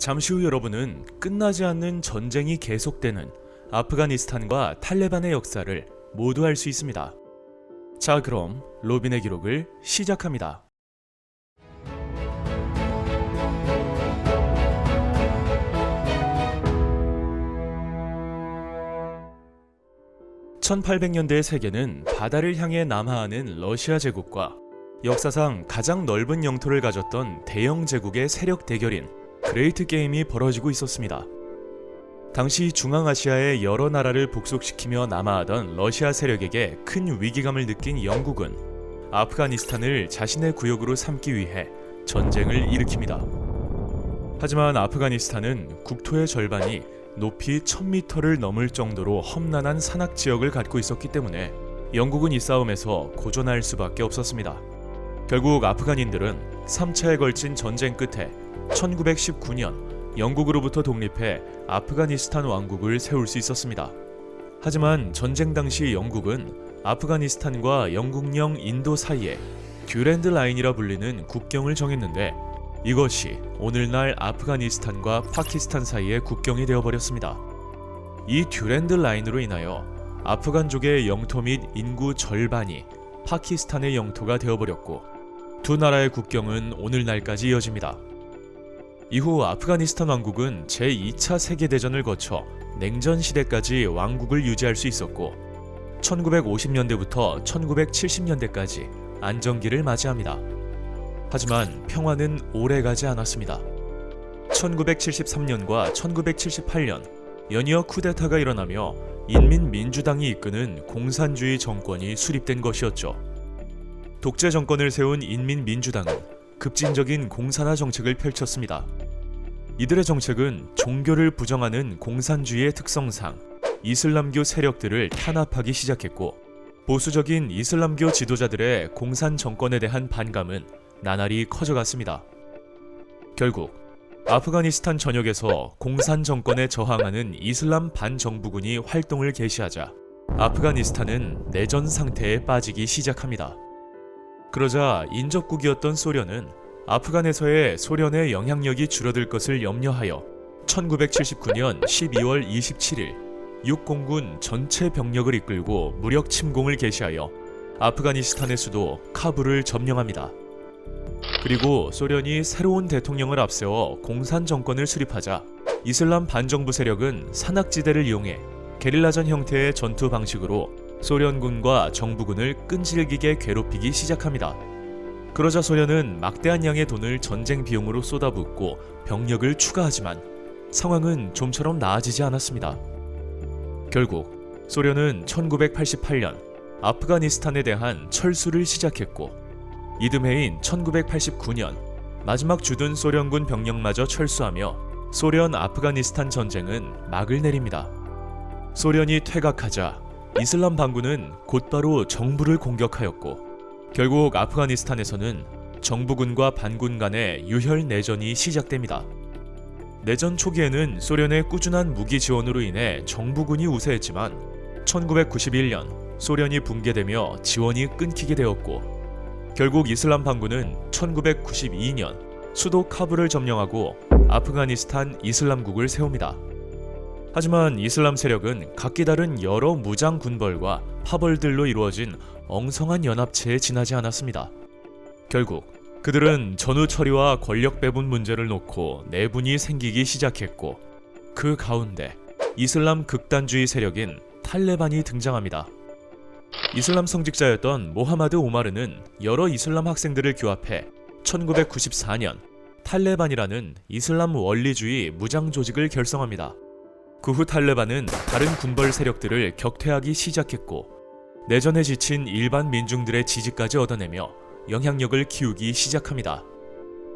잠시 후 여러분은 끝나지 않는 전쟁이 계속되는 아프가니스탄과 탈레반의 역사를 모두 알 수 있습니다. 자, 그럼 로빈의 기록을 시작합니다. (1800년대의) 세계는 바다를 향해 남하하는 러시아 제국과 역사상 가장 넓은 영토를 가졌던 대영 제국의 세력 대결인 그레이트 게임이 벌어지고 있었습니다. 당시 중앙아시아의 여러 나라를 복속시키며 남하하던 러시아 세력에게 큰 위기감을 느낀 영국은 아프가니스탄을 자신의 구역으로 삼기 위해 전쟁을 일으킵니다. 하지만 아프가니스탄은 국토의 절반이 높이 1000m를 넘을 정도로 험난한 산악지역을 갖고 있었기 때문에 영국은 이 싸움에서 고전할 수밖에 없었습니다. 결국 아프간인들은 3차에 걸친 전쟁 끝에 1919년 영국으로부터 독립해 아프가니스탄 왕국을 세울 수 있었습니다. 하지만 전쟁 당시 영국은 아프가니스탄과 영국령 인도 사이에 듀랜드 라인이라 불리는 국경을 정했는데 이것이 오늘날 아프가니스탄과 파키스탄 사이의 국경이 되어버렸습니다. 이 듀랜드 라인으로 인하여 아프간족의 영토 및 인구 절반이 파키스탄의 영토가 되어버렸고 두 나라의 국경은 오늘날까지 이어집니다. 이후 아프가니스탄 왕국은 제2차 세계대전을 거쳐 냉전 시대까지 왕국을 유지할 수 있었고 1950년대부터 1970년대까지 안정기를 맞이합니다. 하지만 평화는 오래가지 않았습니다. 1973년과 1978년 연이어 쿠데타가 일어나며 인민민주당이 이끄는 공산주의 정권이 수립된 것이었죠. 독재 정권을 세운 인민민주당은 급진적인 공산화 정책을 펼쳤습니다. 이들의 정책은 종교를 부정하는 공산주의의 특성상 이슬람교 세력들을 탄압하기 시작했고 보수적인 이슬람교 지도자들의 공산 정권에 대한 반감은 나날이 커져갔습니다. 결국 아프가니스탄 전역에서 공산 정권에 저항하는 이슬람 반정부군이 활동을 개시하자 아프가니스탄은 내전 상태에 빠지기 시작합니다. 그러자 인접국이었던 소련은 아프간에서의 소련의 영향력이 줄어들 것을 염려하여 1979년 12월 27일 육공군 전체 병력을 이끌고 무력 침공을 개시하여 아프가니스탄의 수도 카불을 점령합니다. 그리고 소련이 새로운 대통령을 앞세워 공산 정권을 수립하자 이슬람 반정부 세력은 산악지대를 이용해 게릴라전 형태의 전투 방식으로 소련군과 정부군을 끈질기게 괴롭히기 시작합니다. 그러자 소련은 막대한 양의 돈을 전쟁 비용으로 쏟아붓고 병력을 추가하지만 상황은 좀처럼 나아지지 않았습니다. 결국 소련은 1988년 아프가니스탄에 대한 철수를 시작했고 이듬해인 1989년 마지막 주둔 소련군 병력마저 철수하며 소련 아프가니스탄 전쟁은 막을 내립니다. 소련이 퇴각하자 이슬람 반군은 곧바로 정부를 공격하였고 결국 아프가니스탄에서는 정부군과 반군 간의 유혈 내전이 시작됩니다. 내전 초기에는 소련의 꾸준한 무기 지원으로 인해 정부군이 우세했지만 1991년 소련이 붕괴되며 지원이 끊기게 되었고 결국 이슬람 반군은 1992년 수도 카불을 점령하고 아프가니스탄 이슬람국을 세웁니다. 하지만 이슬람 세력은 각기 다른 여러 무장 군벌과 파벌들로 이루어진 엉성한 연합체에 지나지 않았습니다. 결국 그들은 전후 처리와 권력 배분 문제를 놓고 내분이 생기기 시작했고 그 가운데 이슬람 극단주의 세력인 탈레반이 등장합니다. 이슬람 성직자였던 모하마드 오마르는 여러 이슬람 학생들을 규합해 1994년 탈레반이라는 이슬람 원리주의 무장 조직을 결성합니다. 그 후 탈레반은 다른 군벌 세력들을 격퇴하기 시작했고 내전에 지친 일반 민중들의 지지까지 얻어내며 영향력을 키우기 시작합니다.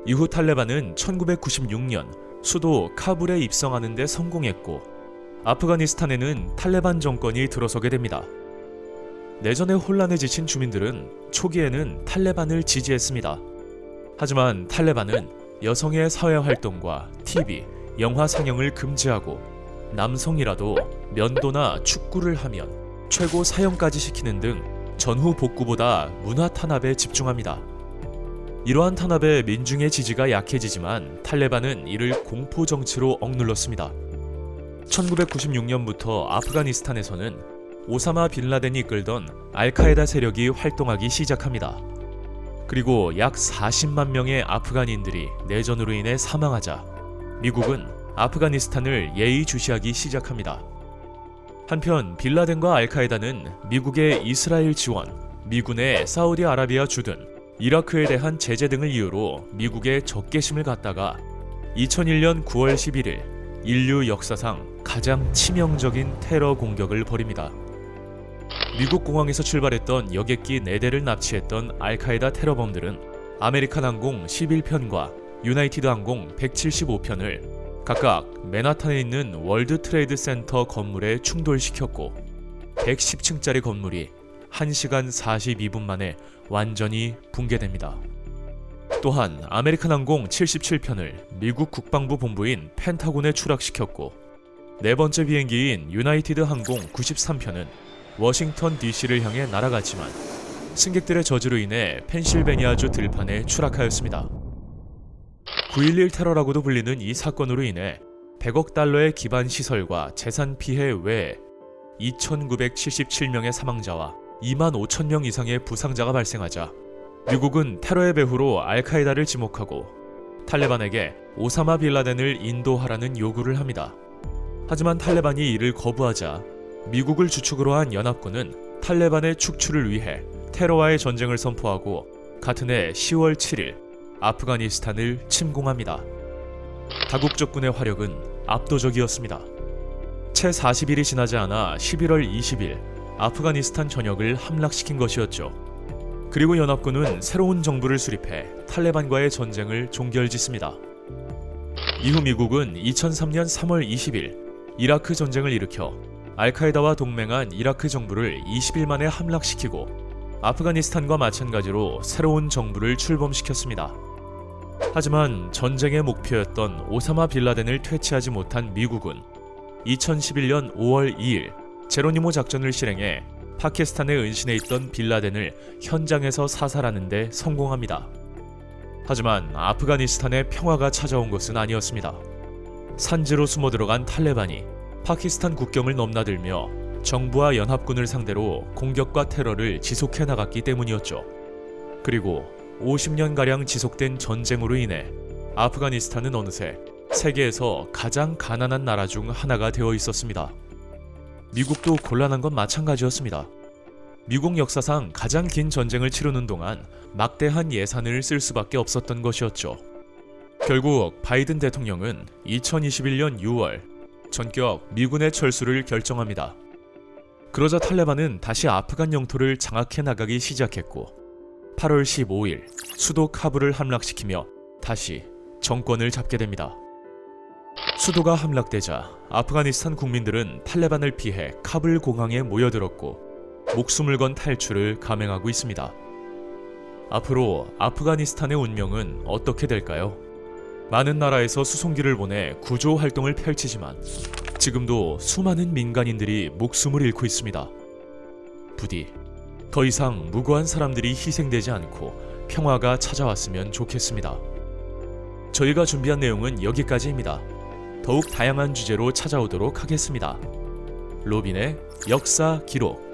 이후 탈레반은 1996년 수도 카불에 입성하는 데 성공했고 아프가니스탄에는 탈레반 정권이 들어서게 됩니다. 내전의 혼란에 지친 주민들은 초기에는 탈레반을 지지했습니다. 하지만 탈레반은 여성의 사회활동과 TV, 영화 상영을 금지하고 남성이라도 면도나 축구를 하면 최고 사형까지 시키는 등 전후 복구보다 문화 탄압에 집중합니다. 이러한 탄압에 민중의 지지가 약해지지만 탈레반은 이를 공포 정치로 억눌렀습니다. 1996년부터 아프가니스탄에서는 오사마 빌라덴이 이끌던 알카에다 세력이 활동하기 시작합니다. 그리고 약 40만 명의 아프간인들이 내전으로 인해 사망하자 미국은 아프가니스탄을 예의주시하기 시작합니다. 한편 빌라덴과 알카에다는 미국의 이스라엘 지원, 미군의 사우디아라비아 주둔, 이라크에 대한 제재 등을 이유로 미국에 적개심을 갖다가 2001년 9월 11일 인류 역사상 가장 치명적인 테러 공격을 벌입니다. 미국 공항에서 출발했던 여객기 4대를 납치했던 알카에다 테러범들은 아메리칸 항공 11편과 유나이티드 항공 175편을 각각 맨하탄에 있는 월드 트레이드 센터 건물에 충돌시켰고 110층짜리 건물이 1시간 42분 만에 완전히 붕괴됩니다. 또한 아메리칸 항공 77편을 미국 국방부 본부인 펜타곤에 추락시켰고 4번째 비행기인 유나이티드 항공 93편은 워싱턴 DC를 향해 날아갔지만 승객들의 저주로 인해 펜실베니아주 들판에 추락하였습니다. 9.11 테러라고도 불리는 이 사건으로 인해 100억 달러의 기반 시설과 재산 피해 외에 2,977명의 사망자와 2만 5천 명 이상의 부상자가 발생하자 미국은 테러의 배후로 알카에다를 지목하고 탈레반에게 오사마 빌라덴을 인도하라는 요구를 합니다. 하지만 탈레반이 이를 거부하자 미국을 주축으로 한 연합군은 탈레반의 축출을 위해 테러와의 전쟁을 선포하고 같은 해 10월 7일 아프가니스탄을 침공합니다. 다국적군의 화력은 압도적이었습니다. 채 40일이 지나지 않아 11월 20일 아프가니스탄 전역을 함락시킨 것이었죠. 그리고 연합군은 새로운 정부를 수립해 탈레반과의 전쟁을 종결짓습니다. 이후 미국은 2003년 3월 20일 이라크 전쟁을 일으켜 알카에다와 동맹한 이라크 정부를 20일 만에 함락시키고 아프가니스탄과 마찬가지로 새로운 정부를 출범시켰습니다. 하지만 전쟁의 목표였던 오사마 빌라덴을 퇴치하지 못한 미국은 2011년 5월 2일 제로니모 작전을 실행해 파키스탄에 은신해 있던 빌라덴을 현장에서 사살하는 데 성공합니다. 하지만 아프가니스탄에 평화가 찾아온 것은 아니었습니다. 산지로 숨어 들어간 탈레반이 파키스탄 국경을 넘나들며 정부와 연합군을 상대로 공격과 테러를 지속해 나갔기 때문이었죠. 그리고 50년가량 지속된 전쟁으로 인해 아프가니스탄은 어느새 세계에서 가장 가난한 나라 중 하나가 되어 있었습니다. 미국도 곤란한 건 마찬가지였습니다. 미국 역사상 가장 긴 전쟁을 치르는 동안 막대한 예산을 쓸 수밖에 없었던 것이었죠. 결국 바이든 대통령은 2021년 6월 전격 미군의 철수를 결정합니다. 그러자 탈레반은 다시 아프간 영토를 장악해 나가기 시작했고 8월 15일 수도 카불을 함락시키며 다시 정권을 잡게 됩니다. 수도가 함락되자 아프가니스탄 국민들은 탈레반을 피해 카불 공항에 모여들었고 목숨을 건 탈출을 감행하고 있습니다. 앞으로 아프가니스탄의 운명은 어떻게 될까요? 많은 나라에서 수송기를 보내 구조 활동을 펼치지만 지금도 수많은 민간인들이 목숨을 잃고 있습니다. 부디 더 이상 무고한 사람들이 희생되지 않고 평화가 찾아왔으면 좋겠습니다. 저희가 준비한 내용은 여기까지입니다. 더욱 다양한 주제로 찾아오도록 하겠습니다. 로빈의 역사 기록